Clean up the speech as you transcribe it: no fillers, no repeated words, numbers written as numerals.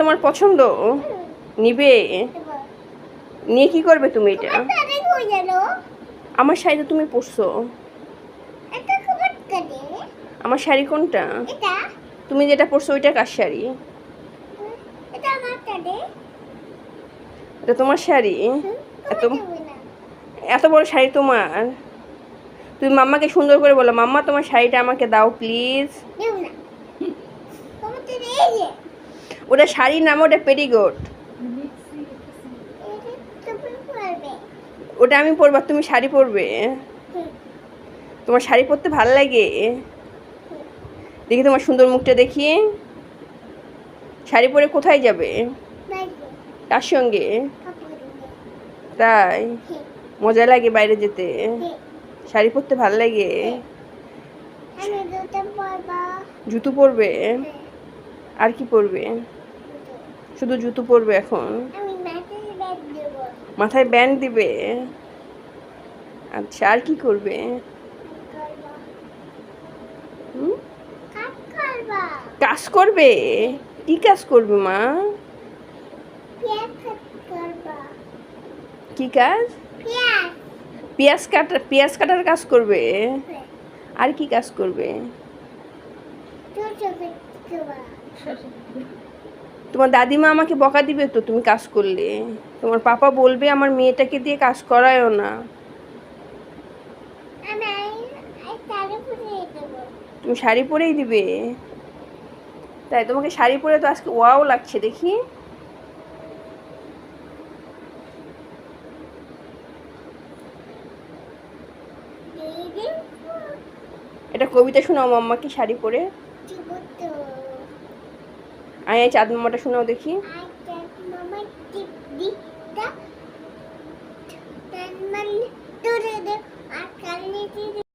তোমার পছন্দ নিবে? নিয়ে কি করবে তুমি এটা? আমার শাড়ি তো তুমি পরছো। আমার শাড়ি কোনটা? তুমি যেটা পরছো ওইটা কার শাড়ি? এটা তোমার শাড়ি? এত এত বড় শাড়ি তোমার? তুমি মাম্মাকে সুন্দর করে বলো, মাম্মা তোমার শাড়িটা আমাকে দাও প্লিজ। ওটা শাড়ি নাম, ওটা পেটিকোট। ওটা আমি পরবো, তুমি শাড়ি পরবে? তোমার শাড়ি পরতে ভালো লাগে? দেখি তোমার সুন্দর মুখটা দেখি। শাড়ি পরে কোথায় যাবে? কার সঙ্গে? তাই মজা লাগে বাইরে যেতে? শাড়ি পরতে ভালো লাগে? জুতো পরবে? আর কি পরবে? শুধু জুতো পরবে এখন? মাথায় ব্যান্ড দিবে? আচ্ছা, আর কি করবে? কাজ করবে? কি কাজ করবে মা? কি কাজ? পেঁয়াজ কাটার কাজ করবে? আর কি কাজ করবে? তোমার দাদিমা আমাকে বকা দিবে তো তুমি কাজ করলে। তোমার পাপা বলবে আমার মেয়েটাকে দিয়ে কাজ করায়ও না। তুমি শাড়ি পরেই দিবে? তাই তোমাকে শাড়ি পরে তো আজকে ওয়াও লাগছে দেখি। এটা কবিতা শোনাও মাম্মাকে শাড়ি পরে। আয় চাঁদ মামাটা শোনাও দেখি।